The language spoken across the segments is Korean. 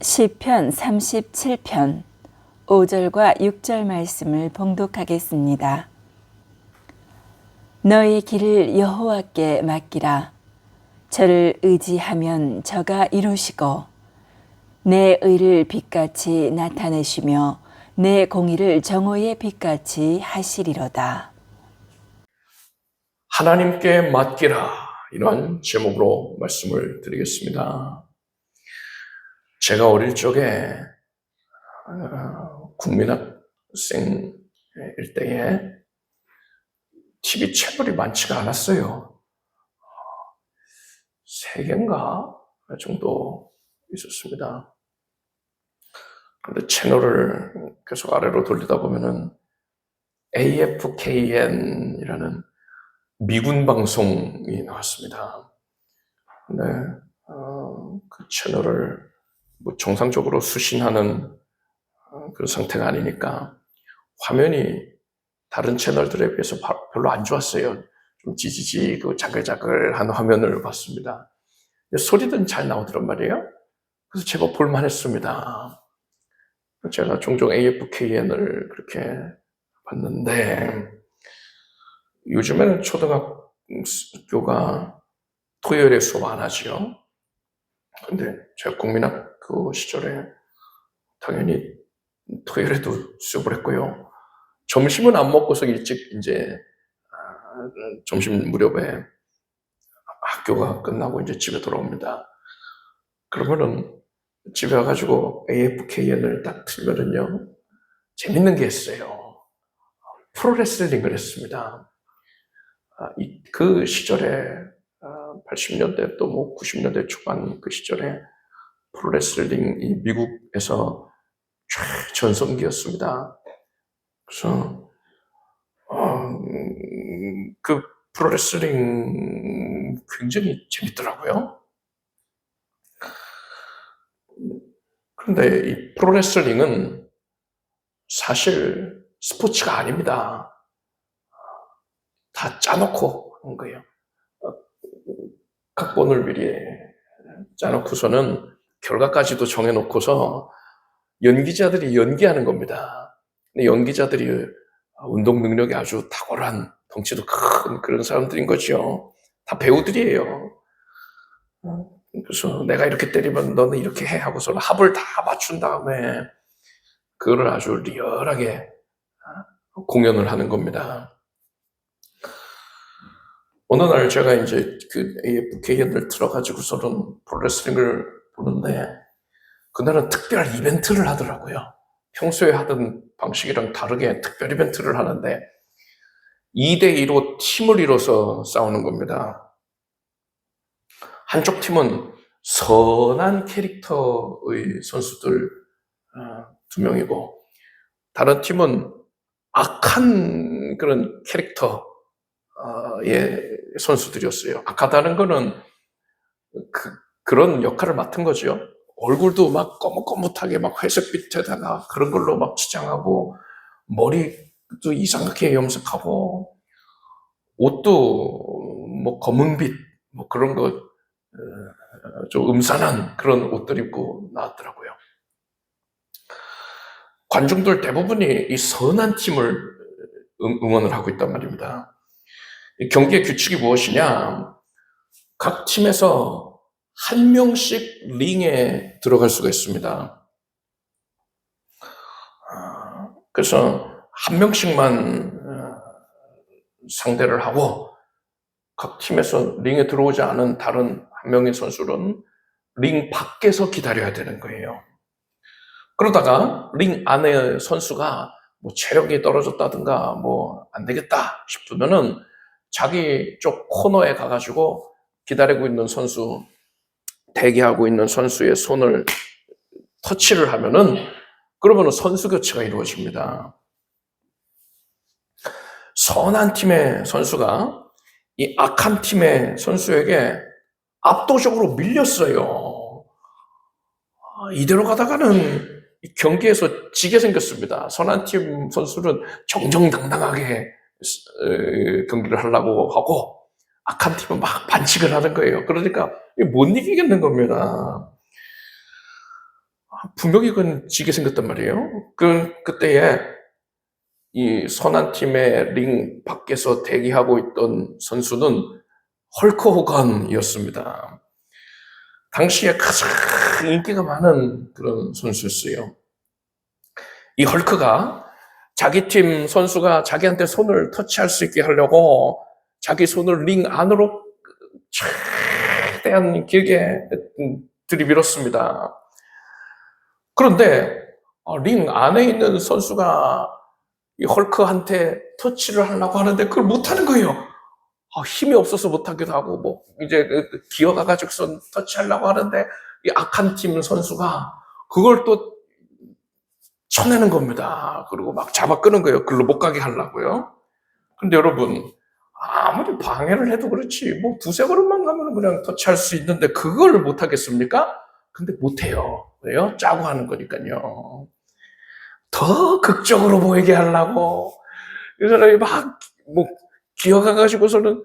시편 37편 5절과 6절 말씀을 봉독하겠습니다. 너의 길을 여호와께 맡기라. 저를 의지하면 저가 이루시고 내 의를 빛같이 나타내시며 내 공의를 정오의 빛같이 하시리로다. 하나님께 맡기라, 이런 제목으로 말씀을 드리겠습니다. 제가 어릴 적에 국민학생일 때에 TV 채널이 많지가 않았어요. 3개인가 정도 있었습니다. 그런데 채널을 계속 아래로 돌리다 보면은 AFKN이라는 미군 방송이 나왔습니다. 근데 그 채널을 정상적으로 수신하는 그런 상태가 아니니까 화면이 다른 채널들에 비해서 별로 안 좋았어요. 좀 지지직하고 자글자글한 화면을 봤습니다. 소리는 잘 나오더란 말이에요. 그래서 제가 볼만했습니다. 제가 종종 AFKN을 그렇게 봤는데, 요즘에는 초등학교가 토요일에 수업 안 하죠. 근데 제가 국민학교 시절에 당연히 토요일에도 수업을 했고요. 점심은 안 먹고서 일찍 이제 점심 무렵에 학교가 끝나고 이제 집에 돌아옵니다. 그러면은 집에 와가지고 AFKN을 딱 틀면은요, 재밌는 게 있어요. 프로레슬링을 했습니다. 그 시절에 80년대 또 90년대 초반 그 시절에 프로레슬링이 미국에서 최전성기였습니다. 그래서 그 프로레슬링 굉장히 재밌더라고요. 그런데 이 프로레슬링은 사실 스포츠가 아닙니다. 다 짜놓고 하는 거예요. 각본을 미리 짜놓고서는 결과까지도 정해놓고서 연기자들이 연기하는 겁니다. 근데 연기자들이 운동 능력이 아주 탁월한, 덩치도 큰 그런 사람들인 거죠. 다 배우들이에요. 그래서 내가 이렇게 때리면 너는 이렇게 해 하고서 합을 다 맞춘 다음에 그거를 아주 리얼하게 공연을 하는 겁니다. 어느 날 제가 이제 그 AFKN을 틀어가지고서는 프로레슬링을 보는데, 그날은 특별 이벤트를 하더라고요. 평소에 하던 방식이랑 다르게 특별 이벤트를 하는데 2대2로 팀을 이뤄서 싸우는 겁니다. 한쪽 팀은 선한 캐릭터의 선수들 2명이고, 다른 팀은 악한 그런 캐릭터의 선수들이었어요. 악하다는 거는 그런 역할을 맡은 거죠. 얼굴도 막 거뭇거뭇하게 막 회색빛에다가 그런 걸로 막 치장하고, 머리도 이상하게 염색하고, 옷도 뭐 검은빛 뭐 그런 거 좀 음산한 그런 옷들 입고 나왔더라고요. 관중들 대부분이 이 선한 팀을 응원을 하고 있단 말입니다. 이 경기의 규칙이 무엇이냐? 각 팀에서 한 명씩 링에 들어갈 수가 있습니다. 그래서 한 명씩만 상대를 하고, 각 팀에서 링에 들어오지 않은 다른 한 명의 선수는 링 밖에서 기다려야 되는 거예요. 그러다가 링 안에 선수가 뭐 체력이 떨어졌다든가 뭐 안 되겠다 싶으면은 자기 쪽 코너에 가가지고 기다리고 있는 선수, 대기하고 있는 선수의 손을 터치를 하면은, 그러면은 선수 교체가 이루어집니다. 선한 팀의 선수가 이 악한 팀의 선수에게 압도적으로 밀렸어요. 이대로 가다가는 경기에서 지게 생겼습니다. 선한 팀 선수는 정정당당하게 경기를 하려고 하고, 악한 팀은 막 반칙을 하는 거예요. 그러니까 못 이기겠는 겁니다. 분명히 그건 지게 생겼단 말이에요. 그때에 이 선한 팀의 링 밖에서 대기하고 있던 선수는 헐크 호건이었습니다. 당시에 가장 인기가 많은 그런 선수였어요. 이 헐크가 자기 팀 선수가 자기한테 손을 터치할 수 있게 하려고 자기 손을 링 안으로 최대한 길게 들이밀었습니다. 그런데 링 안에 있는 선수가 이 헐크한테 터치를 하려고 하는데 그걸 못하는 거예요. 힘이 없어서 못하기도 하고, 뭐, 이제 기어가가지고 터치하려고 하는데, 이 악한 팀 선수가 그걸 또 쳐내는 겁니다. 그리고 막 잡아 끄는 거예요. 글로 못 가게 하려고요. 근데 여러분, 아무리 방해를 해도 그렇지, 뭐, 두세 걸음만 가면 그냥 터치할 수 있는데, 그걸 못 하겠습니까? 근데 못 해요. 왜요? 짜고 하는 거니까요. 더 극적으로 보이게 하려고, 이 사람이 막, 뭐, 기어가가지고서는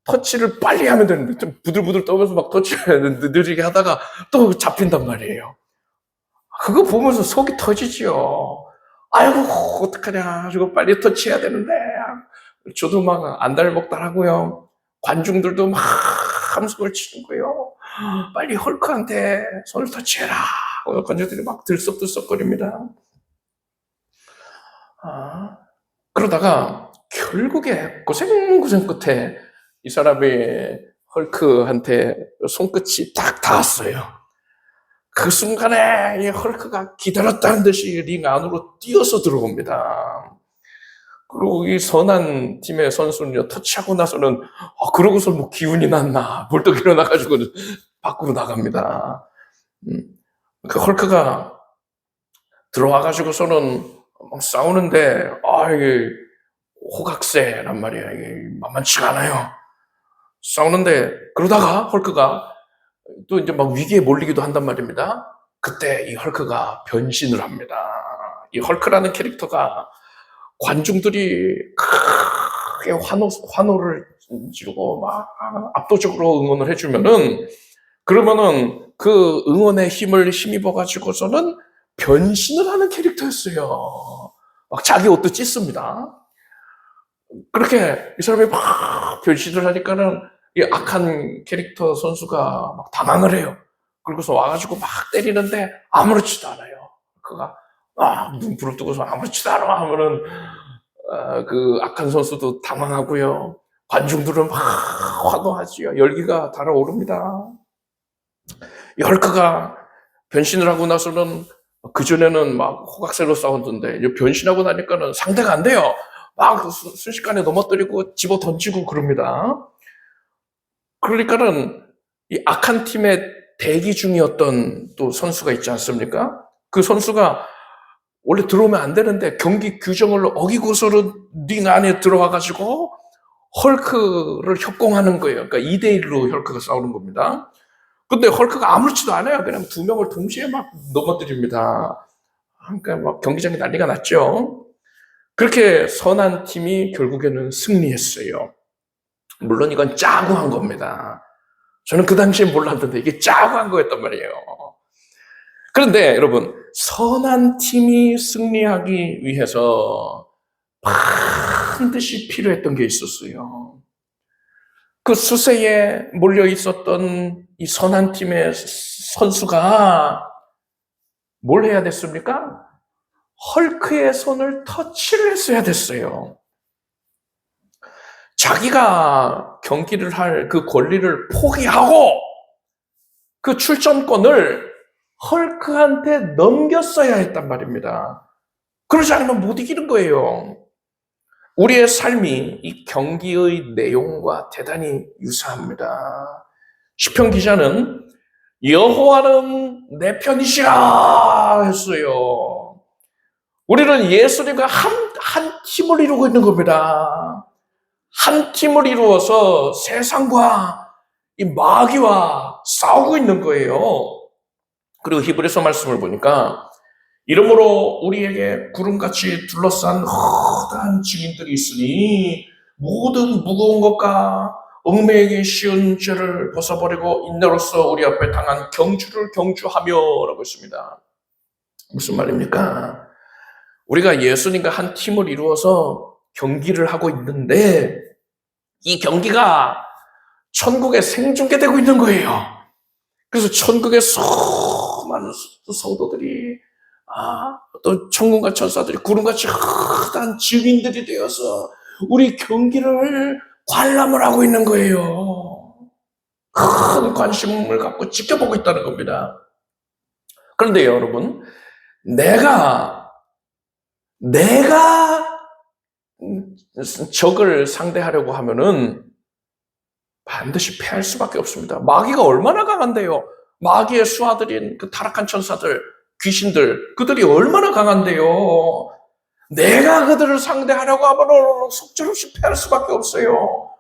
터치를 빨리 하면 되는데, 좀 부들부들 떠면서 막 터치를 느리게 하다가 또 잡힌단 말이에요. 그거 보면서 속이 터지죠. 아이고, 어떡하냐. 저거 빨리 터치해야 되는데. 저도 막 안달먹달하고요. 관중들도 막 함성을 치는 거예요. 빨리 헐크한테 손을 터치해라. 관중들이 막 들썩들썩거립니다. 그러다가 결국에 고생 끝에 이 사람이 헐크한테 손끝이 딱 닿았어요. 그 순간에 이 헐크가 기다렸다는 듯이 링 안으로 뛰어서 들어옵니다. 그리고 이 선한 팀의 선수는 터치하고 나서는 그러고서 뭐 기운이 났나 벌떡 일어나가지고 밖으로 나갑니다. 그 헐크가 들어와가지고서는 막 싸우는데 이게 호각세란 말이야. 이게 만만치가 않아요. 싸우는데 그러다가 헐크가 또 이제 막 위기에 몰리기도 한단 말입니다. 그때 이 헐크가 변신을 합니다. 이 헐크라는 캐릭터가 관중들이 크게 환호를 지르고 막 압도적으로 응원을 해주면은 그러면은 그 응원의 힘을 힘입어가지고서는 변신을 하는 캐릭터였어요. 막 자기 옷도 찢습니다. 그렇게 이 사람이 막 변신을 하니까는 이 악한 캐릭터 선수가 막 당황을 해요. 그러고서 와가지고 막 때리는데 아무렇지도 않아요. 그가 눈 부릅뜨고서 아무렇지도 않아 하면은 그 악한 선수도 당황하고요. 관중들은 막 환호하지요. 열기가 달아오릅니다. 이 헐크가 변신을 하고 나서는 그전에는 막 호각새로 싸웠는데 변신하고 나니까는 상대가 안 돼요. 막 순식간에 넘어뜨리고 집어 던지고 그럽니다. 그러니까는 이 악한 팀의 대기 중이었던 또 선수가 있지 않습니까? 그 선수가 원래 들어오면 안 되는데 경기 규정을 어기고서는 링 안에 들어와가지고 헐크를 협공하는 거예요. 그러니까 2대1로 헐크가 싸우는 겁니다. 근데 헐크가 아무렇지도 않아요. 그냥 두 명을 동시에 막 넘어뜨립니다. 그러니까 막 경기장이 난리가 났죠. 그렇게 선한 팀이 결국에는 승리했어요. 물론 이건 짜고 한 겁니다. 저는 그 당시에 몰랐는데 이게 짜고 한 거였단 말이에요. 그런데 여러분, 선한 팀이 승리하기 위해서 반드시 필요했던 게 있었어요. 그 수세에 몰려 있었던 이 선한 팀의 선수가 뭘 해야 됐습니까? 헐크의 손을 터치를 했어야 됐어요. 자기가 경기를 할 그 권리를 포기하고 그 출전권을 헐크한테 넘겼어야 했단 말입니다. 그러지 않으면 못 이기는 거예요. 우리의 삶이 이 경기의 내용과 대단히 유사합니다. 시편 기자는 여호와는 내 편이시라 했어요. 우리는 예수님과 한 팀을 이루고 있는 겁니다. 한 팀을 이루어서 세상과 이 마귀와 싸우고 있는 거예요. 그리고 히브리서 말씀을 보니까 이러므로 우리에게 구름같이 둘러싼 허다한 증인들이 있으니 모든 무거운 것과 얽매이기 쉬운 죄를 벗어버리고 인내로서 우리 앞에 당한 경주를 경주하며 라고 했습니다. 무슨 말입니까? 우리가 예수님과 한 팀을 이루어서 경기를 하고 있는데 이 경기가 천국에 생중계되고 있는 거예요. 그래서 천국의 수많은 성도들이 또 천군과 천사들이 구름같이 크단 증인들이 되어서 우리 경기를 관람을 하고 있는 거예요. 큰 관심을 갖고 지켜보고 있다는 겁니다. 그런데 여러분, 내가 적을 상대하려고 하면은 반드시 패할 수밖에 없습니다. 마귀가 얼마나 강한데요. 마귀의 수하들인 그 타락한 천사들, 귀신들, 그들이 얼마나 강한데요. 내가 그들을 상대하려고 하면 속절없이 패할 수밖에 없어요.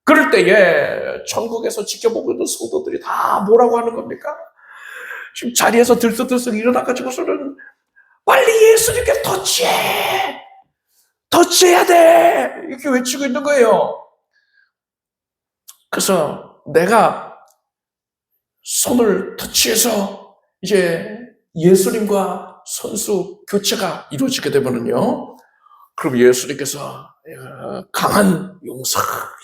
그럴 때에 천국에서 지켜보고 있는 성도들이 다 뭐라고 하는 겁니까? 지금 자리에서 들썩들썩 일어나가지고서는 빨리 예수님께 터치해야 돼! 이렇게 외치고 있는 거예요. 그래서 내가 손을 터치해서 이제 예수님과 선수 교체가 이루어지게 되면은요, 그럼 예수님께서 강한 용사,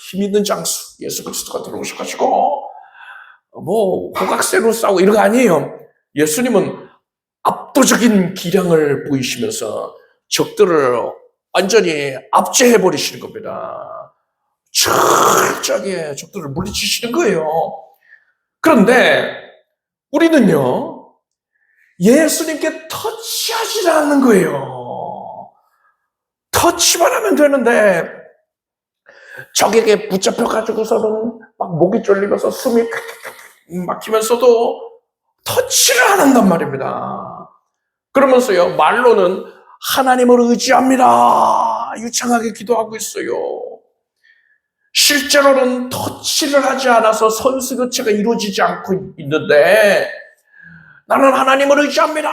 힘 있는 장수, 예수 그리스도가 들어오셔가지고, 호각새로 싸우고 이런 거 아니에요. 예수님은 압도적인 기량을 보이시면서 적들을 완전히 압제해버리시는 겁니다. 철저하게 적들을 물리치시는 거예요. 그런데 우리는요, 예수님께 터치하지 않는 거예요. 터치만 하면 되는데 적에게 붙잡혀가지고서는 막 목이 졸리면서 숨이 막히면서도 터치를 안 한단 말입니다. 그러면서요, 말로는 하나님을 의지합니다. 유창하게 기도하고 있어요. 실제로는 터치를 하지 않아서 선수 교체가 이루어지지 않고 있는데 나는 하나님을 의지합니다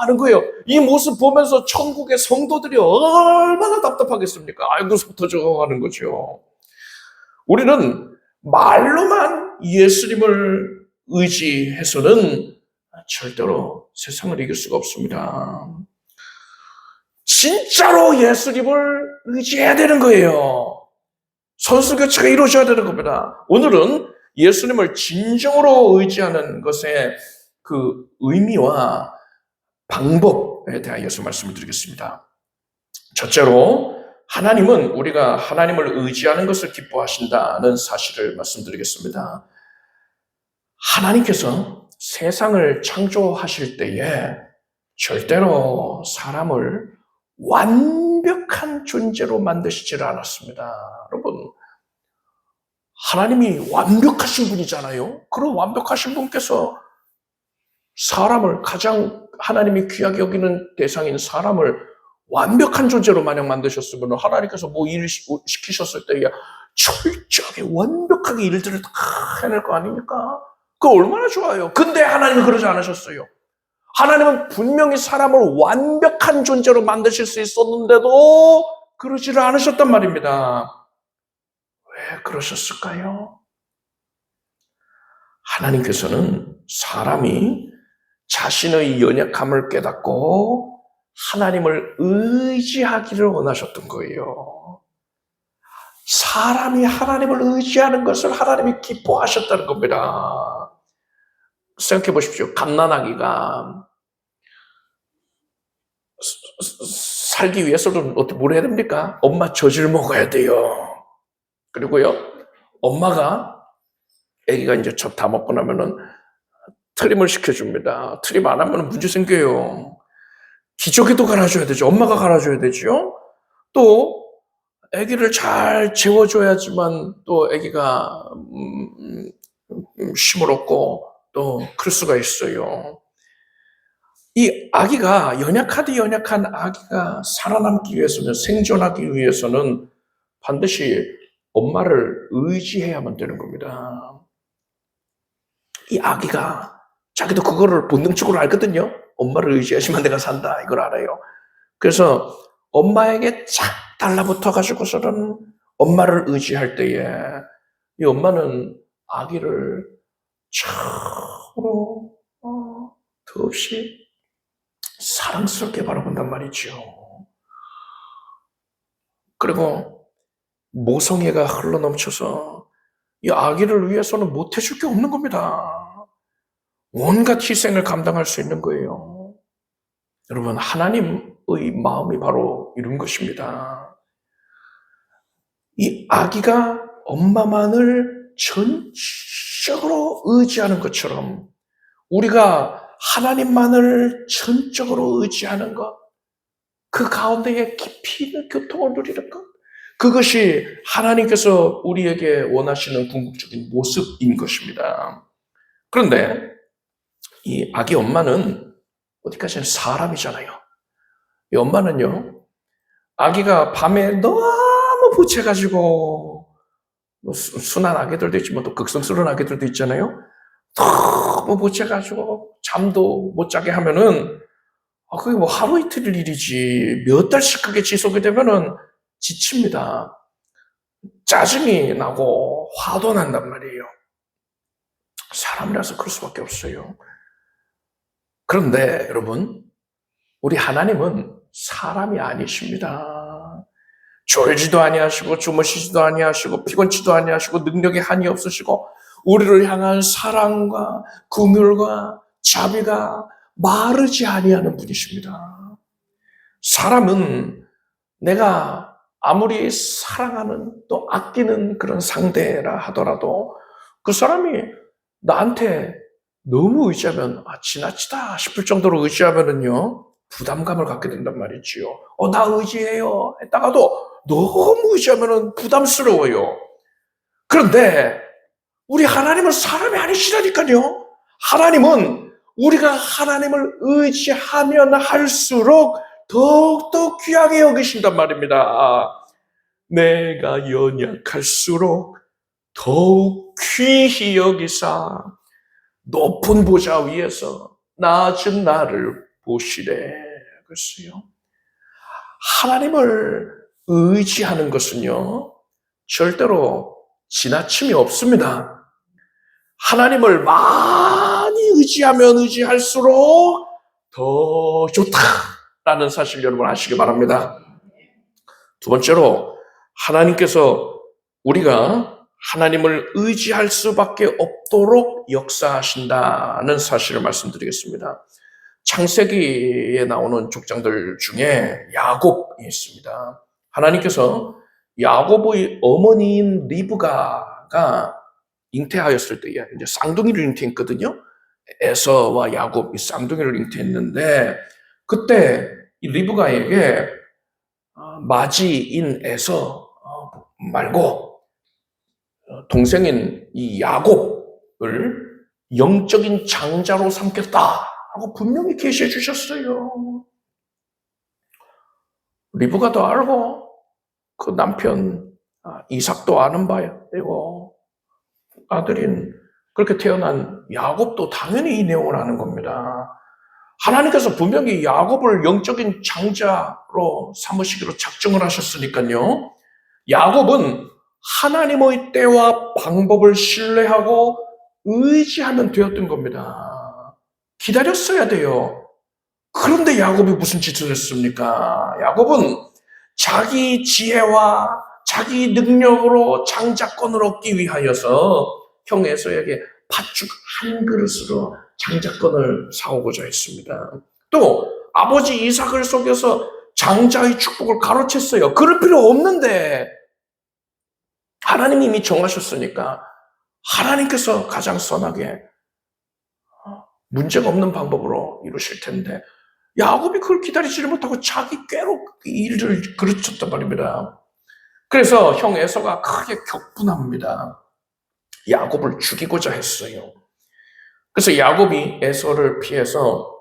하는 거예요. 이 모습 보면서 천국의 성도들이 얼마나 답답하겠습니까? 아이고서부터 적어가는 거죠. 우리는 말로만 예수님을 의지해서는 절대로 세상을 이길 수가 없습니다. 진짜로 예수님을 의지해야 되는 거예요. 선수 교체가 이루어져야 되는 겁니다. 오늘은 예수님을 진정으로 의지하는 것의 그 의미와 방법에 대하여서 말씀을 드리겠습니다. 첫째로 하나님은 우리가 하나님을 의지하는 것을 기뻐하신다는 사실을 말씀드리겠습니다. 하나님께서 세상을 창조하실 때에 절대로 사람을 완벽한 존재로 만드시지를 않았습니다. 여러분, 하나님이 완벽하신 분이잖아요. 그런 완벽하신 분께서 사람을 가장 하나님이 귀하게 여기는 대상인 사람을 완벽한 존재로 만약 만드셨으면 하나님께서 뭐 일을 시키셨을 때에 철저하게 완벽하게 일들을 다 해낼 거 아닙니까? 그거 얼마나 좋아요. 근데 하나님은 그러지 않으셨어요. 하나님은 분명히 사람을 완벽한 존재로 만드실 수 있었는데도 그러지를 않으셨단 말입니다. 왜 그러셨을까요? 하나님께서는 사람이 자신의 연약함을 깨닫고 하나님을 의지하기를 원하셨던 거예요. 사람이 하나님을 의지하는 것을 하나님이 기뻐하셨다는 겁니다. 생각해 보십시오. 갓난아기가 살기 위해서는 어떻게 뭘 해야 됩니까? 엄마 젖을 먹어야 돼요. 그리고요, 엄마가 아기가 이제 젖 다 먹고 나면은 트림을 시켜줍니다. 트림 안 하면 문제 생겨요. 기저귀도 갈아줘야 되죠. 엄마가 갈아줘야 되죠. 또 아기를 잘 재워줘야지만 또 아기가 쉼을 얻고 또 클 수가 있어요. 이 아기가 연약한 아기가 살아남기 위해서는 생존하기 위해서는 반드시 엄마를 의지해야만 되는 겁니다. 이 아기가 자기도 그거를 본능적으로 알거든요. 엄마를 의지하시면 내가 산다 이걸 알아요. 그래서 엄마에게 착 달라붙어 가지고서는 엄마를 의지할 때에 이 엄마는 아기를 참으로 더없이 사랑스럽게 바라본단 말이죠. 그리고 모성애가 흘러넘쳐서 이 아기를 위해서는 못해줄 게 없는 겁니다. 온갖 희생을 감당할 수 있는 거예요. 여러분, 하나님의 마음이 바로 이런 것입니다. 이 아기가 엄마만을 전적으로 의지하는 것처럼 우리가 하나님만을 전적으로 의지하는 것, 그 가운데에 깊이 있는 교통을 누리는 것, 그것이 하나님께서 우리에게 원하시는 궁극적인 모습인 것입니다. 그런데 이 아기 엄마는 어디까지나 사람이잖아요. 이 엄마는요, 아기가 밤에 너무 부채가지고, 뭐 순한 아기들도 있지만 또 극성스러운 아기들도 있잖아요. 너무 부채가지고 잠도 못 자게 하면은, 그게 뭐 하루 이틀 일이지, 몇 달씩 그게 지속이 되면은 지칩니다. 짜증이 나고 화도 난단 말이에요. 사람이라서 그럴 수밖에 없어요. 그런데 여러분, 우리 하나님은 사람이 아니십니다. 졸지도 아니하시고 주무시지도 아니하시고 피곤치도 아니하시고 능력에 한이 없으시고 우리를 향한 사랑과 긍휼과 자비가 마르지 아니하는 분이십니다. 사람은 내가 아무리 사랑하는 또 아끼는 그런 상대라 하더라도 그 사람이 나한테 너무 의지하면 지나치다 싶을 정도로 의지하면은요 부담감을 갖게 된단 말이지요. 나 의지해요 했다가도 너무 의지하면은 부담스러워요. 그런데 우리 하나님은 사람이 아니시라니까요. 하나님은 우리가 하나님을 의지하면 할수록 더욱더 귀하게 여기신단 말입니다. 내가 연약할수록 더욱 귀히 여기사 높은 보좌 위에서 낮은 나를 보시래. 그랬어요. 하나님을 의지하는 것은요, 절대로 지나침이 없습니다. 하나님을 많이 의지하면 의지할수록 더 좋다라는 사실 여러분 아시기 바랍니다. 두 번째로, 하나님께서 우리가 하나님을 의지할 수밖에 없도록 역사하신다는 사실을 말씀드리겠습니다. 창세기에 나오는 족장들 중에 야곱이 있습니다. 하나님께서 야곱의 어머니인 리브가가 잉태하였을 때 이제 쌍둥이를 잉태했거든요. 에서와 야곱 이 쌍둥이를 잉태했는데 그때 이 리브가에게 마지인 에서 말고 동생인 이 야곱을 영적인 장자로 삼겠다라고 분명히 계시해 주셨어요. 리브가도 알고 그 남편 이삭도 아는 바이고 아들인 그렇게 태어난 야곱도 당연히 이 내용을 아는 겁니다. 하나님께서 분명히 야곱을 영적인 장자로 삼으시기로 작정을 하셨으니까요. 야곱은 하나님의 때와 방법을 신뢰하고 의지하면 되었던 겁니다. 기다렸어야 돼요. 그런데 야곱이 무슨 짓을 했습니까? 야곱은 자기 지혜와 자기 능력으로 장자권을 얻기 위하여서 형 에서에게 팥죽 한 그릇으로 장자권을 사오고자 했습니다. 또 아버지 이삭을 속여서 장자의 축복을 가로챘어요. 그럴 필요 없는데 하나님이 이미 정하셨으니까 하나님께서 가장 선하게 문제가 없는 방법으로 이루실 텐데 야곱이 그걸 기다리지를 못하고 자기 꾀로 일을 그르쳤단 말입니다. 그래서 형 에서가 크게 격분합니다. 야곱을 죽이고자 했어요. 그래서 야곱이 에서를 피해서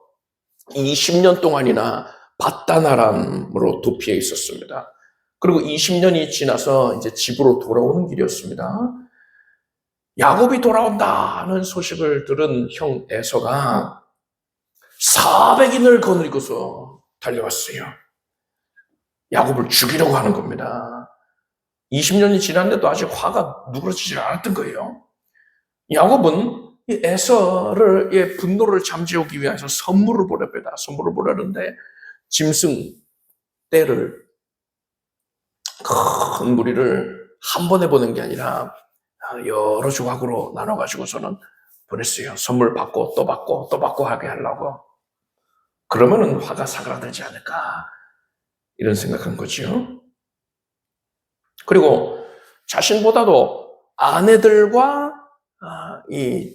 20년 동안이나 밧다나람으로 도피해 있었습니다. 그리고 20년이 지나서 이제 집으로 돌아오는 길이었습니다. 야곱이 돌아온다는 소식을 들은 형 에서가 400인을 거느리고서 달려왔어요. 야곱을 죽이려고 하는 겁니다. 20년이 지났는데도 아직 화가 누그러지질 않았던 거예요. 야곱은 이 에서의 분노를 잠재우기 위해서 선물을 보냅니다. 선물을 보내는데 짐승 떼를, 큰 무리를 한 번에 보낸 게 아니라 여러 조각으로 나눠가지고서는 보냈어요. 선물 받고 또 받고 또 받고 하게 하려고. 그러면은 화가 사그라들지 않을까, 이런 생각한 거죠. 그리고 자신보다도 아내들과 이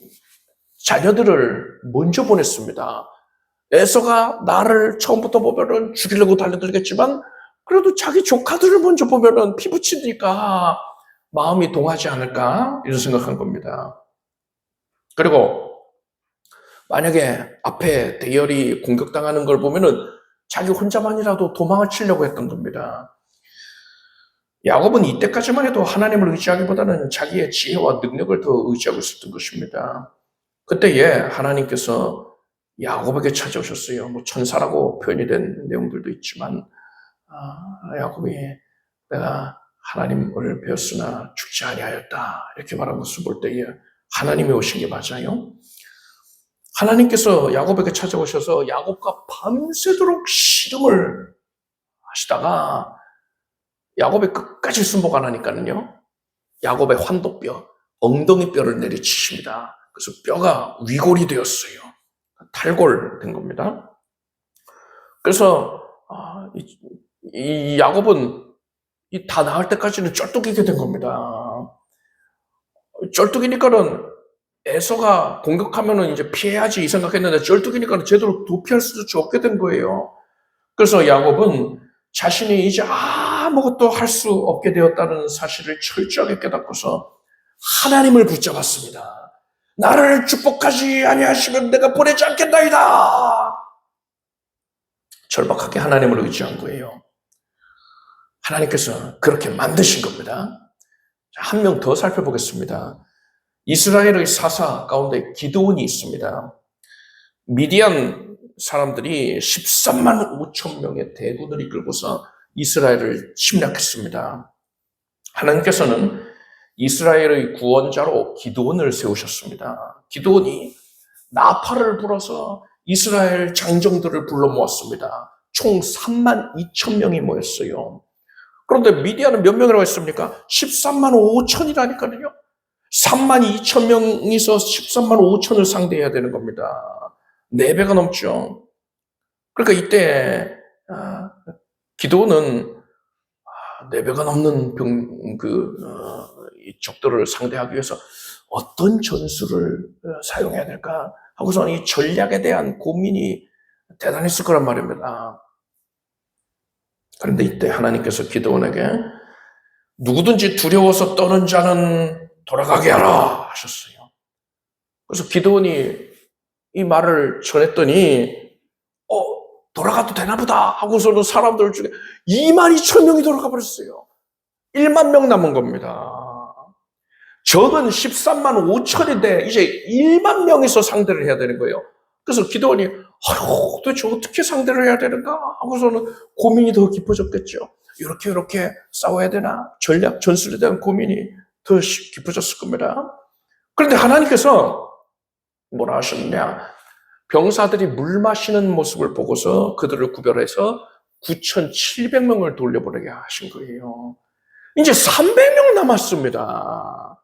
자녀들을 먼저 보냈습니다. 에서가 나를 처음부터 보면은 죽이려고 달려들겠지만 그래도 자기 조카들을 먼저 보면은 피부치니까 마음이 동하지 않을까, 이런 생각한 겁니다. 그리고 만약에 앞에 대열이 공격당하는 걸 보면은 자기 혼자만이라도 도망을 치려고 했던 겁니다. 야곱은 이때까지만 해도 하나님을 의지하기보다는 자기의 지혜와 능력을 더 의지하고 있었던 것입니다. 그때에 하나님께서 야곱에게 찾아오셨어요. 뭐 천사라고 표현이 된 내용들도 있지만, 야곱이 내가 하나님을 배웠으나 죽지 아니하였다, 이렇게 말한 것을 볼 때에 하나님이 오신 게 맞아요. 하나님께서 야곱에게 찾아오셔서 야곱과 밤새도록 씨름을 하시다가 야곱이 끝까지 순복 안 하니까는요, 야곱의 환도뼈, 엉덩이 뼈를 내리치십니다. 그래서 뼈가 위골이 되었어요. 탈골된 겁니다. 그래서 이 야곱은 다 나을 때까지는 쩔뚝이게 된 겁니다. 쩔뚝이니까는 에서가 공격하면은 이제 피해야지 이 생각했는데 쩔뚝이니까는 제대로 도피할 수도 없게 된 거예요. 그래서 야곱은 자신이 이제 아무것도 할 수 없게 되었다는 사실을 철저하게 깨닫고서 하나님을 붙잡았습니다. 나를 축복하지 아니하시면 내가 보내지 않겠나이다. 절박하게 하나님을 의지한 거예요. 하나님께서 그렇게 만드신 겁니다. 한 명 더 살펴보겠습니다. 이스라엘의 사사 가운데 기드온이 있습니다. 미디안 사람들이 13만 5천 명의 대군을 이끌고서 이스라엘을 침략했습니다. 하나님께서는 이스라엘의 구원자로 기드온을 세우셨습니다. 기드온이 나팔을 불어서 이스라엘 장정들을 불러 모았습니다. 총 3만 2천 명이 모였어요. 그런데 미디안은 몇 명이라고 했습니까? 13만 5천이라니까요. 3만 2천 명이서 13만 5천을 상대해야 되는 겁니다. 4배가 넘죠. 그러니까 이때 기드온은 4배가 넘는 이 적들을 상대하기 위해서 어떤 전술을 사용해야 될까 하고서 이 전략에 대한 고민이 대단했을 거란 말입니다. 그런데 이때 하나님께서 기드온에게 누구든지 두려워서 떠는 자는 돌아가게 하라 하셨어요. 그래서 기드온이 이 말을 전했더니 돌아가도 되나 보다 하고서는 사람들 중에 2만 2천 명이 돌아가 버렸어요. 1만 명 남은 겁니다. 적은 13만 5천인데 이제 1만 명에서 상대를 해야 되는 거예요. 그래서 기드온이 도대체 어떻게 상대를 해야 되는가 하고서는 고민이 더 깊어졌겠죠. 이렇게 싸워야 되나? 전략, 전술에 대한 고민이 더 깊어졌을 겁니다. 그런데 하나님께서 뭐라 하셨느냐? 병사들이 물 마시는 모습을 보고서 그들을 구별해서 9,700명을 돌려보내게 하신 거예요. 이제 300명 남았습니다.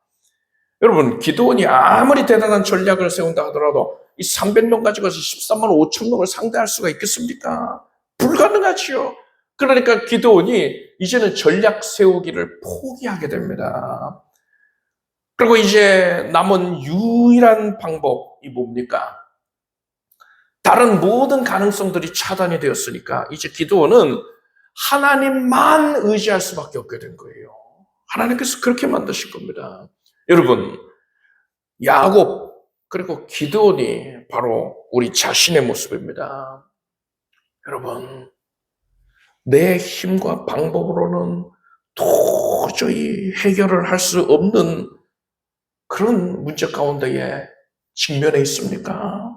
여러분, 기드온이 아무리 대단한 전략을 세운다 하더라도 이 300명 가지고서 13만 5천 명을 상대할 수가 있겠습니까? 불가능하지요. 그러니까 기드온이 이제는 전략 세우기를 포기하게 됩니다. 그리고 이제 남은 유일한 방법이 뭡니까? 다른 모든 가능성들이 차단이 되었으니까 이제 기드온은 하나님만 의지할 수밖에 없게 된 거예요. 하나님께서 그렇게 만드신 겁니다. 여러분, 야곱 그리고 기드온이 바로 우리 자신의 모습입니다. 여러분, 내 힘과 방법으로는 도저히 해결을 할 수 없는 그런 문제 가운데에 직면해 있습니까?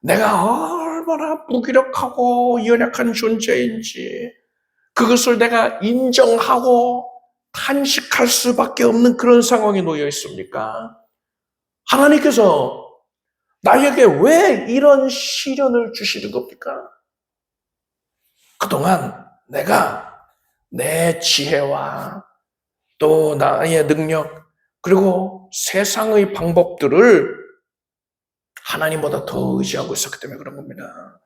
내가 얼마나 무기력하고 연약한 존재인지 그것을 내가 인정하고 탄식할 수밖에 없는 그런 상황에 놓여 있습니까? 하나님께서 나에게 왜 이런 시련을 주시는 겁니까? 그동안 내가 내 지혜와 또 나의 능력 그리고 세상의 방법들을 하나님보다 더 의지하고 있었기 때문에 그런 겁니다.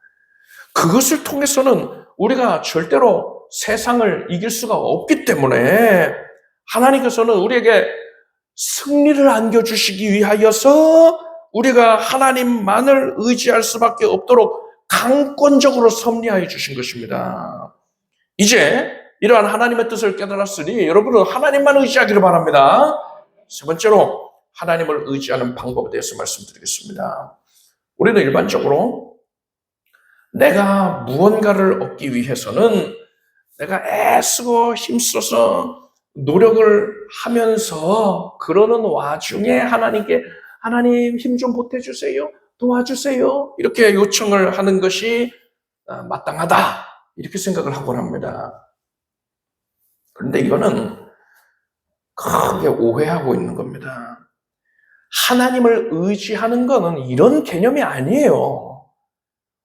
그것을 통해서는 우리가 절대로 세상을 이길 수가 없기 때문에 하나님께서는 우리에게 승리를 안겨주시기 위하여서 우리가 하나님만을 의지할 수밖에 없도록 강권적으로 섭리하여 주신 것입니다. 이제 이러한 하나님의 뜻을 깨달았으니 여러분은 하나님만 의지하기를 바랍니다. 세 번째로 하나님을 의지하는 방법에 대해서 말씀드리겠습니다. 우리는 일반적으로 내가 무언가를 얻기 위해서는 내가 애쓰고 힘써서 노력을 하면서 그러는 와중에 하나님께 하나님 힘 좀 보태주세요. 도와주세요. 이렇게 요청을 하는 것이 마땅하다. 이렇게 생각을 하곤 합니다. 그런데 이거는 크게 오해하고 있는 겁니다. 하나님을 의지하는 것은 이런 개념이 아니에요.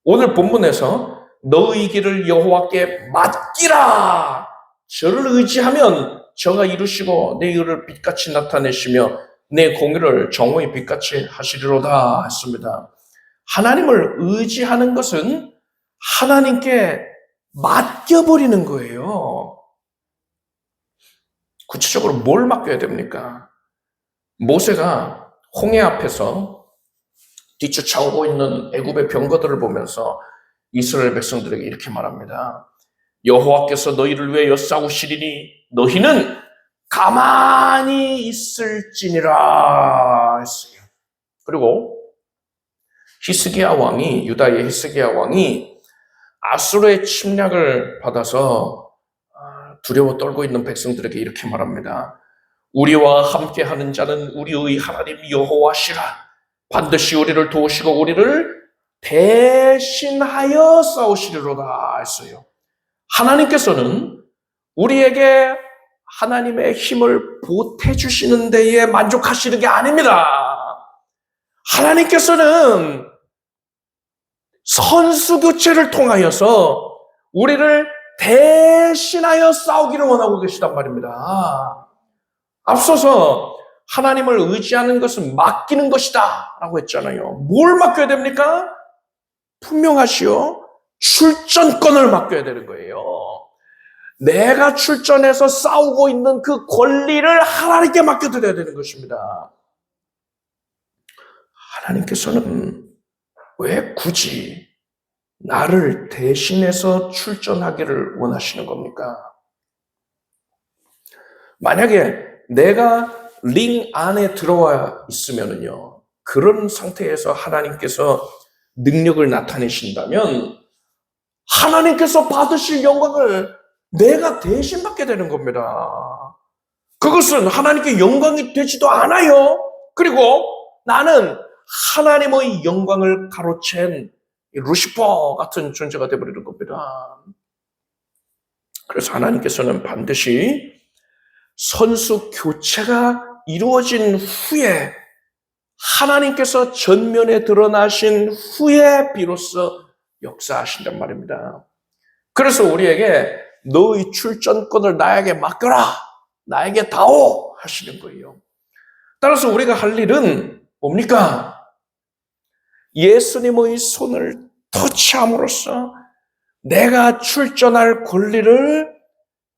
오늘 본문에서 너의 길을 여호와께 맡기라. 저를 의지하면 저가 이루시고 내 일을 빛같이 나타내시며 내 공의를 정오의 빛같이 하시리로다 했습니다. 하나님을 의지하는 것은 하나님께 맡겨버리는 거예요. 구체적으로 뭘 맡겨야 됩니까? 모세가 홍해 앞에서 뒤쫓아오고 있는 애굽의 병거들을 보면서 이스라엘 백성들에게 이렇게 말합니다. 여호와께서 너희를 위하여 싸우시리니 너희는 가만히 있을지니라 했어요. 그리고 히스기야 왕이 유다의 히스기야 왕이 아수르의 침략을 받아서 두려워 떨고 있는 백성들에게 이렇게 말합니다. 우리와 함께하는 자는 우리의 하나님 여호와시라. 반드시 우리를 도우시고 우리를 대신하여 싸우시리로다 했어요. 하나님께서는 우리에게 하나님의 힘을 보태주시는 데에 만족하시는 게 아닙니다. 하나님께서는 선수교체를 통하여서 우리를 대신하여 싸우기를 원하고 계시단 말입니다. 앞서서 하나님을 의지하는 것은 맡기는 것이다 라고 했잖아요. 뭘 맡겨야 됩니까? 분명하시오. 출전권을 맡겨야 되는 거예요. 내가 출전해서 싸우고 있는 그 권리를 하나님께 맡겨드려야 되는 것입니다. 하나님께서는 왜 굳이 나를 대신해서 출전하기를 원하시는 겁니까? 만약에 내가 링 안에 들어와 있으면요, 그런 상태에서 하나님께서 능력을 나타내신다면 하나님께서 받으실 영광을 내가 대신 받게 되는 겁니다. 그것은 하나님께 영광이 되지도 않아요. 그리고 나는 하나님의 영광을 가로챈 루시퍼 같은 존재가 되어버리는 겁니다. 그래서 하나님께서는 반드시 선수 교체가 이루어진 후에 하나님께서 전면에 드러나신 후에 비로소 역사하신단 말입니다. 그래서 우리에게 너의 출전권을 나에게 맡겨라, 나에게 다오 하시는 거예요. 따라서 우리가 할 일은 뭡니까? 예수님의 손을 터치함으로써 내가 출전할 권리를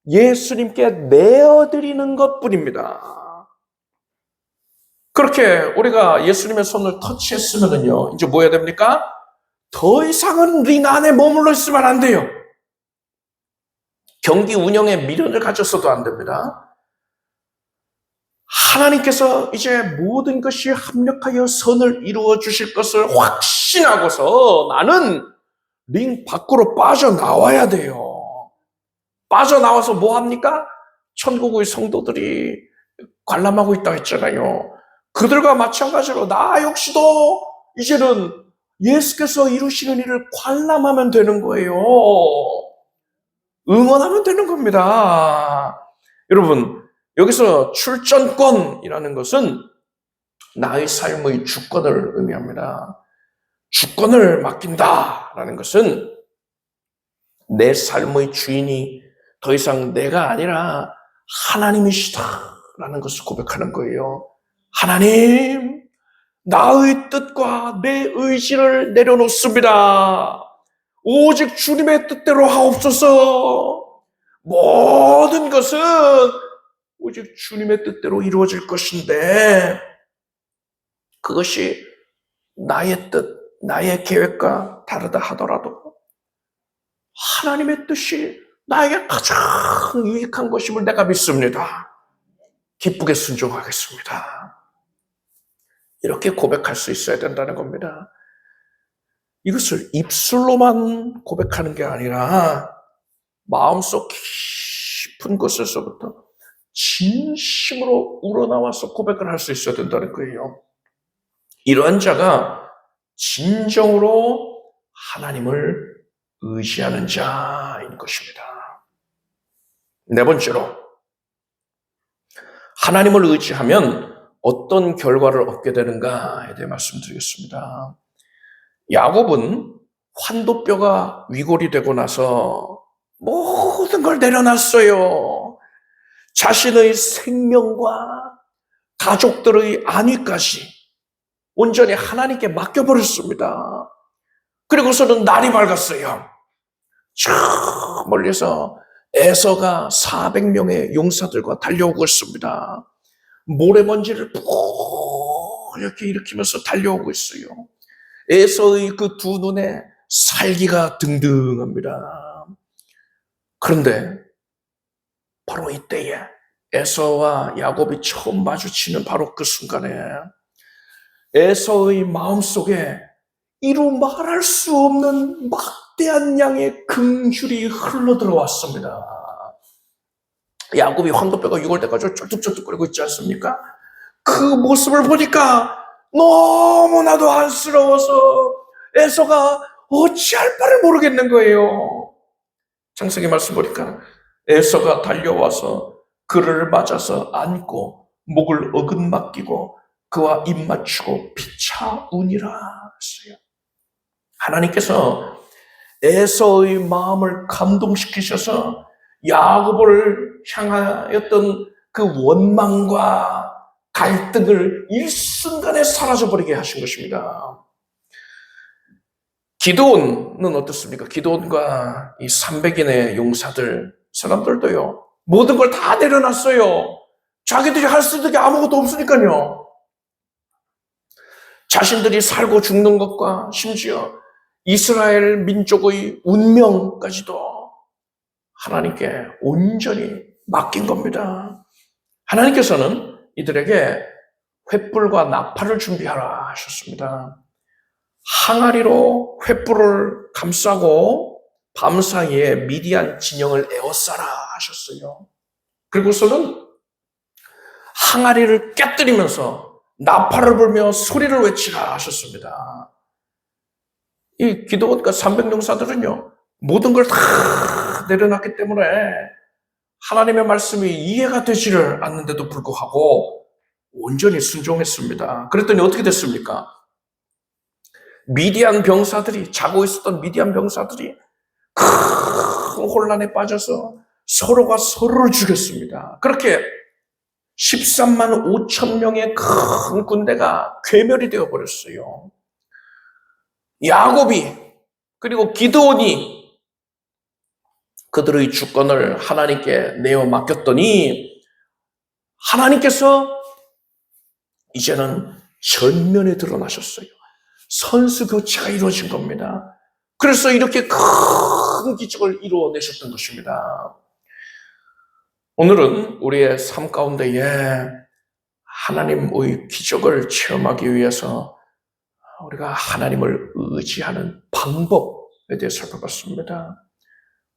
예수님께 내어드리는 것뿐입니다. 그렇게 우리가 예수님의 손을 터치했으면요, 이제 뭐 해야 됩니까? 더 이상은 링 안에 머물러 있으면 안 돼요. 경기 운영에 미련을 가졌어도 안 됩니다. 하나님께서 이제 모든 것이 합력하여 선을 이루어 주실 것을 확신하고서 나는 링 밖으로 빠져나와야 돼요. 빠져나와서 뭐 합니까? 천국의 성도들이 관람하고 있다고 했잖아요. 그들과 마찬가지로 나 역시도 이제는 예수께서 이루시는 일을 관람하면 되는 거예요. 응원하면 되는 겁니다. 여러분, 여기서 출전권이라는 것은 나의 삶의 주권을 의미합니다. 주권을 맡긴다라는 것은 내 삶의 주인이 더 이상 내가 아니라 하나님이시다라는 것을 고백하는 거예요. 하나님, 나의 뜻과 내 의지를 내려놓습니다. 오직 주님의 뜻대로 하옵소서. 모든 것은 오직 주님의 뜻대로 이루어질 것인데 그것이 나의 뜻, 나의 계획과 다르다 하더라도 하나님의 뜻이 나에게 가장 유익한 것임을 내가 믿습니다. 기쁘게 순종하겠습니다. 이렇게 고백할 수 있어야 된다는 겁니다. 이것을 입술로만 고백하는 게 아니라 마음속 깊은 곳에서부터 진심으로 우러나와서 고백을 할 수 있어야 된다는 거예요. 이러한 자가 진정으로 하나님을 의지하는 자인 것입니다. 네 번째로, 하나님을 의지하면 어떤 결과를 얻게 되는가에 대해 말씀드리겠습니다. 야곱은 환도뼈가 위골이 되고 나서 모든 걸 내려놨어요. 자신의 생명과 가족들의 안위까지 온전히 하나님께 맡겨버렸습니다. 그리고서는 날이 밝았어요. 저 멀리서 에서가 400명의 용사들과 달려오고 있습니다. 모래먼지를 이렇게 일으키면서 달려오고 있어요. 에서의 그 두 눈에 살기가 등등합니다. 그런데 바로 이때에 에서와 야곱이 처음 마주치는 바로 그 순간에 에서의 마음속에 이루 말할 수 없는 막대한 양의 긍휼이 흘러들어왔습니다. 야곱이 황도뼈가 유골돼가지고 쩔뚝쩔뚝거리고 있지 않습니까? 그 모습을 보니까 너무나도 안쓰러워서 에서가 어찌할 바를 모르겠는 거예요. 창세기 말씀 보니까 에서가 달려와서 그를 맞아서 안고 목을 어긋맡기고 그와 입 맞추고 피차우니라 했어요. 하나님께서 에서의 마음을 감동시키셔서 야곱을 향하였던 그 원망과 갈등을 일순간에 사라져버리게 하신 것입니다. 기드온은 어떻습니까? 기드온과 이 300인의 용사들, 사람들도요, 모든 걸 다 내려놨어요. 자기들이 할 수 있는 게 아무것도 없으니까요. 자신들이 살고 죽는 것과 심지어 이스라엘 민족의 운명까지도 하나님께 온전히 맡긴 겁니다. 하나님께서는 이들에게 횃불과 나팔을 준비하라 하셨습니다. 항아리로 횃불을 감싸고 밤사이에 미디안 진영을 에워싸라 하셨어요. 그리고서는 항아리를 깨뜨리면서 나팔을 불며 소리를 외치라 하셨습니다. 이 기드온과 300용사들은요, 모든 걸 다 내려놨기 때문에 하나님의 말씀이 이해가 되지를 않는데도 불구하고 온전히 순종했습니다. 그랬더니 어떻게 됐습니까? 미디안 병사들이, 자고 있었던 미디안 병사들이 큰 혼란에 빠져서 서로가 서로를 죽였습니다. 그렇게 13만 5천 명의 큰 군대가 괴멸이 되어버렸어요. 야곱이 그리고 기드온이 그들의 주권을 하나님께 내어 맡겼더니 하나님께서 이제는 전면에 드러나셨어요. 선수 교체가 이루어진 겁니다. 그래서 이렇게 큰 기적을 이루어내셨던 것입니다. 오늘은 우리의 삶 가운데에 하나님의 기적을 체험하기 위해서 우리가 하나님을 의지하는 방법에 대해 살펴봤습니다.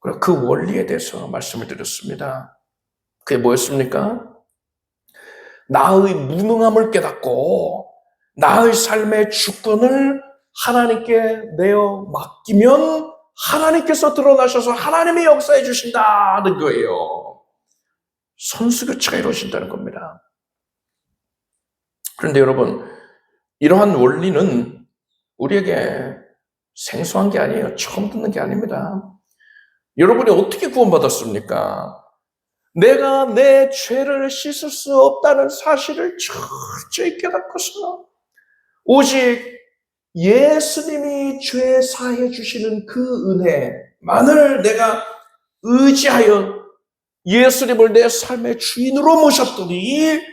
그리고 그 원리에 대해서 말씀을 드렸습니다. 그게 뭐였습니까? 나의 무능함을 깨닫고 나의 삶의 주권을 하나님께 내어 맡기면 하나님께서 드러나셔서 하나님의 역사해 주신다는 거예요. 선수교체가 이루어진다는 겁니다. 그런데 여러분, 이러한 원리는 우리에게 생소한 게 아니에요. 처음 듣는 게 아닙니다. 여러분이 어떻게 구원받았습니까? 내가 내 죄를 씻을 수 없다는 사실을 철저히 깨닫고서 오직 예수님이 죄 사해 주시는 그 은혜만을 내가 의지하여 예수님을 내 삶의 주인으로 모셨더니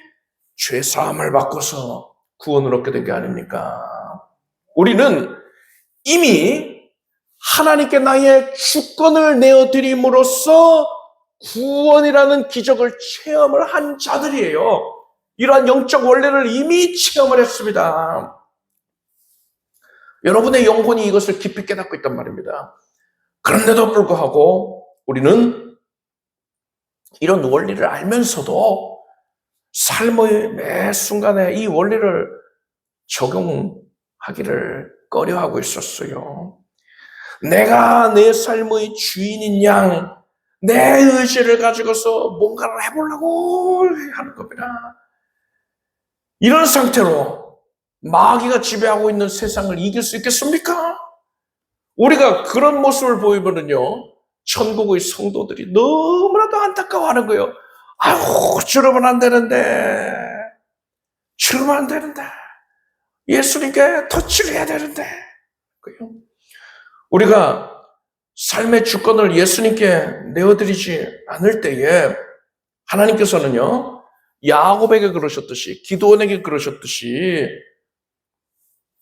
죄 사함을 받고서 구원을 얻게 된 게 아닙니까? 우리는 이미 하나님께 나의 주권을 내어드림으로써 구원이라는 기적을 체험을 한 자들이에요. 이러한 영적 원리를 이미 체험을 했습니다. 여러분의 영혼이 이것을 깊이 깨닫고 있단 말입니다. 그런데도 불구하고 우리는 이런 원리를 알면서도 삶의 매 순간에 이 원리를 적용하기를 꺼려하고 있었어요. 내가 내 삶의 주인인 양, 내 의지를 가지고서 뭔가를 해보려고 하는 겁니다. 이런 상태로 마귀가 지배하고 있는 세상을 이길 수 있겠습니까? 우리가 그런 모습을 보이면은요, 천국의 성도들이 너무나도 안타까워하는 거예요. 아유, 저러면 안 되는데, 저러면 안 되는데, 예수님께 터치를 해야 되는데. 우리가 삶의 주권을 예수님께 내어드리지 않을 때에 하나님께서는요, 야곱에게 그러셨듯이, 기드온에게 그러셨듯이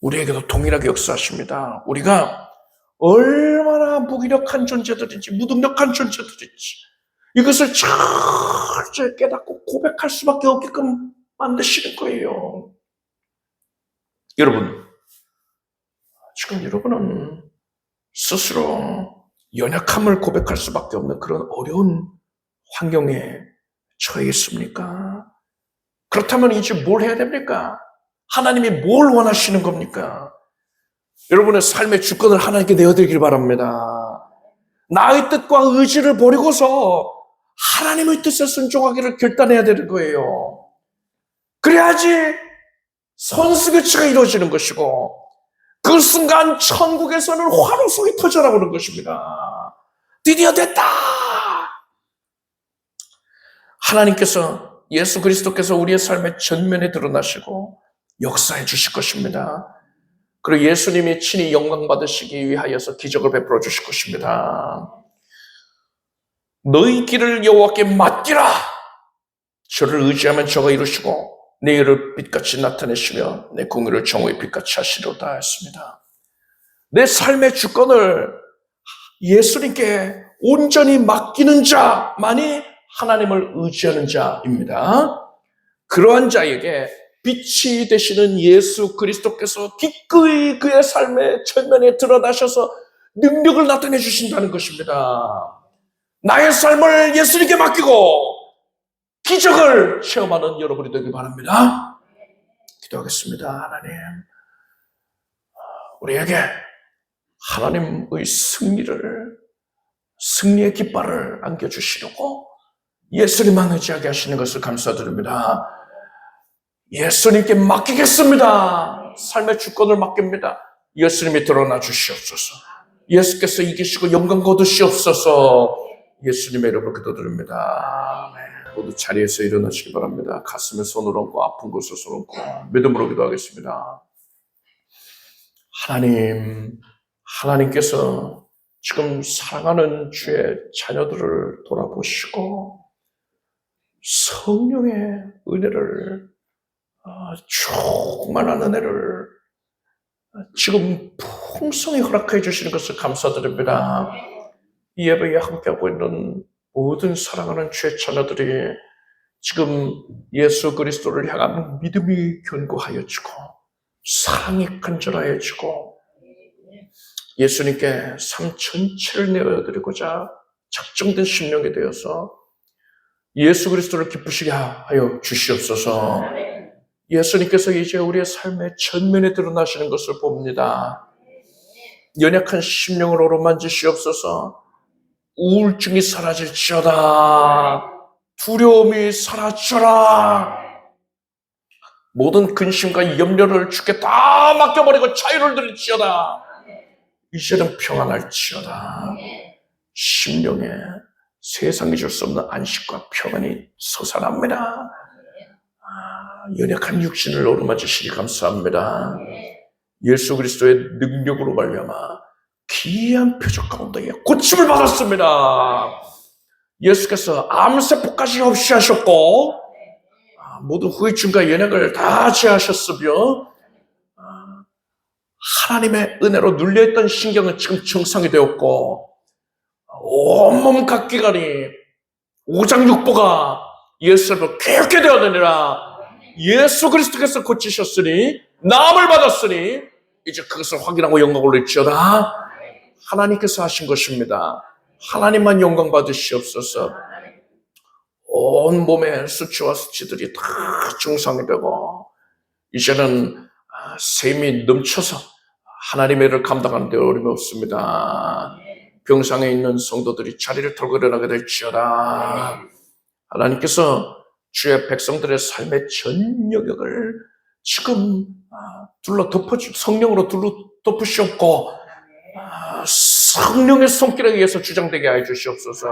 우리에게도 동일하게 역사하십니다. 우리가 얼마나 무기력한 존재들인지, 무능력한 존재들인지 이것을 철저히 깨닫고 고백할 수밖에 없게끔 만드시는 거예요. 여러분, 지금 여러분은 스스로 연약함을 고백할 수밖에 없는 그런 어려운 환경에 처해 있습니까? 그렇다면 이제 뭘 해야 됩니까? 하나님이 뭘 원하시는 겁니까? 여러분의 삶의 주권을 하나님께 내어드리길 바랍니다. 나의 뜻과 의지를 버리고서 하나님의 뜻에 순종하기를 결단해야 되는 거예요. 그래야지 선수교체가 이루어지는 것이고 그 순간 천국에서는 환호성이 터져나오는 것입니다. 드디어 됐다! 하나님께서, 예수 그리스도께서 우리의 삶의 전면에 드러나시고 역사해 주실 것입니다. 그리고 예수님이 친히 영광 받으시기 위하여서 기적을 베풀어 주실 것입니다. 너희 길을 여호와께 맡기라. 저를 의지하면 저가 이루시고 내 일을 빛같이 나타내시며 내 공의를 정오의 빛같이 하시리로다 했습니다. 내 삶의 주권을 예수님께 온전히 맡기는 자만이 하나님을 의지하는 자입니다. 그러한 자에게 빛이 되시는 예수 그리스도께서 기꺼이 그의 삶의 전면에 드러나셔서 능력을 나타내 주신다는 것입니다. 나의 삶을 예수님께 맡기고 기적을 체험하는 여러분이 되길 바랍니다. 기도하겠습니다. 하나님, 우리에게 하나님의 승리의 깃발을 안겨주시려고 예수님만 의지하게 하시는 것을 감사드립니다. 예수님께 맡기겠습니다. 삶의 주권을 맡깁니다. 예수님이 드러나 주시옵소서. 예수께서 이기시고 영광 거두시옵소서. 예수님의 이름으로 기도드립니다. 모두 자리에서 일어나시기 바랍니다. 가슴에 손을 얹고 아픈 곳에 손을 얹고 믿음으로 기도하겠습니다. 하나님께서 지금 사랑하는 주의 자녀들을 돌아보시고 성령의 은혜를, 충만한 은혜를 지금 풍성히 허락해 주시는 것을 감사드립니다. 이 예배에 함께하고 있는 모든 사랑하는 주의 자녀들이 지금 예수 그리스도를 향한 믿음이 견고하여지고 사랑이 간절하여지고 예수님께 삶 전체를 내어드리고자 작정된 심령이 되어서 예수 그리스도를 기쁘시게 하여 주시옵소서. 예수님께서 이제 우리의 삶의 전면에 드러나시는 것을 봅니다. 연약한 심령을 어루만지시옵소서. 우울증이 사라질지어다. 두려움이 사라져라. 모든 근심과 염려를 주께 다 맡겨버리고 자유를 드릴지어다. 이제는 평안할지어다. 심령에 세상이 줄 수 없는 안식과 평안이 솟아납니다. 연약한 육신을 어루만져 주시니 감사합니다. 예수 그리스도의 능력으로 말미암아 기이한 표적 가운데 고침을 받았습니다. 예수께서 암세포까지 없이 하셨고 모든 후유증과 연약을 다 제하셨으며 하나님의 은혜로 눌려있던 신경은 지금 정상이 되었고 온몸 각기관이 오장육부가 예수를 깨끗게 되었느니라. 예수 그리스도께서 고치셨으니 나음을 받았으니 이제 그것을 확인하고 영광을 올릴지어다. 하나님께서 하신 것입니다. 하나님만 영광 받으시옵소서. 온 몸의 수치와 수치들이 다 정상이 되고 이제는 샘이 넘쳐서 하나님의 일을 감당하는 데 어려움이 없습니다. 병상에 있는 성도들이 자리를 털고 일어나게 될지어다. 하나님께서 주의 백성들의 삶의 전 영역을 지금 성령으로 둘러 덮으시옵고 성령의 손길에 의해서 주장되게 하여 주시옵소서.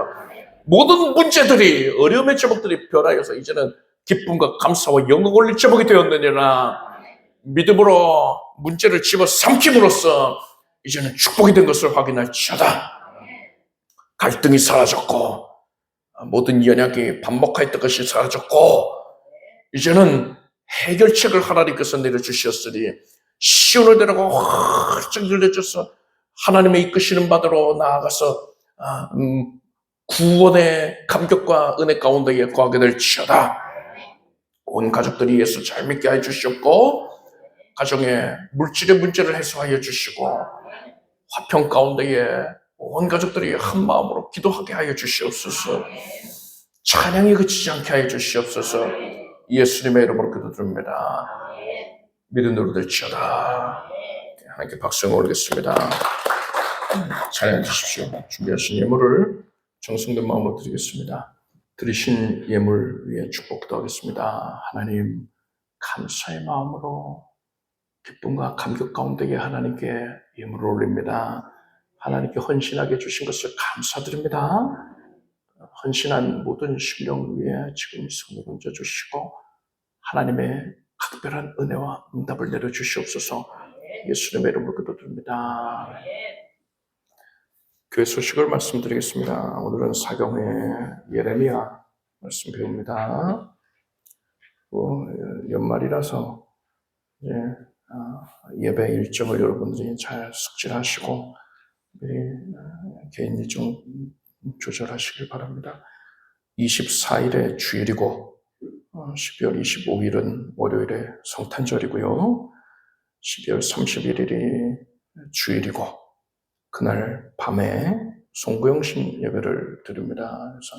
모든 문제들이 어려움의 제목들이 변하여서 이제는 기쁨과 감사와 영광 올릴 제목이 되었느니라. 믿음으로 문제를 집어삼킴으로써 이제는 축복이 된 것을 확인할지어다. 갈등이 사라졌고 모든 연약이 반복하였던 것이 사라졌고 이제는 해결책을 하나님께서 내려주셨으니 시온을 데려가 활짝 열려줘서 하나님의 이끄시는 바대로 나아가서 구원의 감격과 은혜 가운데에 거하게 될지어다. 온 가족들이 예수 잘 믿게 하여 주셨고 가정의 물질의 문제를 해소하여 주시고 화평 가운데에 온 가족들이 한 마음으로 기도하게 하여 주시옵소서. 찬양이 그치지 않게 하여 주시옵소서. 예수님의 이름으로 기도드립니다. 믿음으로 될지어다. 하나님께 박수 올리겠습니다. 찬양해 주십시오. 준비하신 예물을 정성된 마음으로 드리겠습니다. 드리신 예물 위에 축복도 하겠습니다. 하나님 감사의 마음으로 기쁨과 감격 가운데에 하나님께 예물을 올립니다. 하나님께 헌신하게 주신 것을 감사드립니다. 헌신한 모든 심령 위에 지금 손을 얹어주시고 하나님의 각별한 은혜와 응답을 내려주시옵소서. 예수님의 이름으로 기도드립니다. 교회 소식을 말씀드리겠습니다. 오늘은 사경회 예레미야 말씀 배웁니다. 연말이라서 이제 예배 일정을 여러분들이 잘 숙지하시고 개인 일정 조절하시길 바랍니다. 24일에 주일이고 12월 25일은 월요일에 성탄절이고요. 12월 31일이 주일이고 그날 밤에 송구영신 예배를 드립니다. 그래서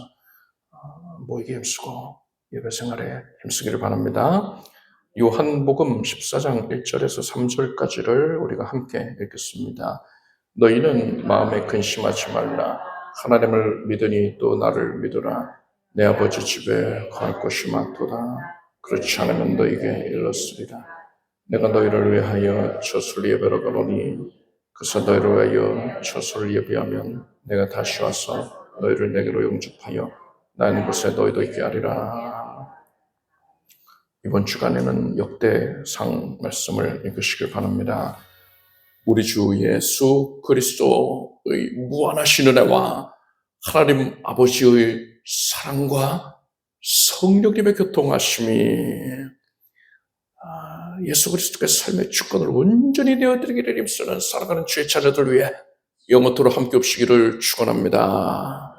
모이기 힘쓰고 예배 생활에 힘쓰기를 바랍니다. 요한복음 14장 1절에서 3절까지를 우리가 함께 읽겠습니다. 너희는 마음에 근심하지 말라. 하나님을 믿으니 또 나를 믿으라. 내 아버지 집에 갈 곳이 많도다. 그렇지 않으면 너희에게 일렀으리라. 내가 너희를 위하여 처소를 예배로 가노니 그래서 너희를 위하여 처소를 예비하면 내가 다시 와서 너희를 내게로 영접하여 나 있는 곳에 너희도 있게 하리라. 이번 주간에는 역대상 말씀을 읽으시길 바랍니다. 우리 주 예수 그리스도의 무한하신 은혜와 하나님 아버지의 사랑과 성령님의 교통하심이 예수 그리스도의 삶의 주권을 온전히 내어드리기를 힘쓰는 살아가는 주의 자녀들 위해 영원토록 함께 없시기를 축원합니다.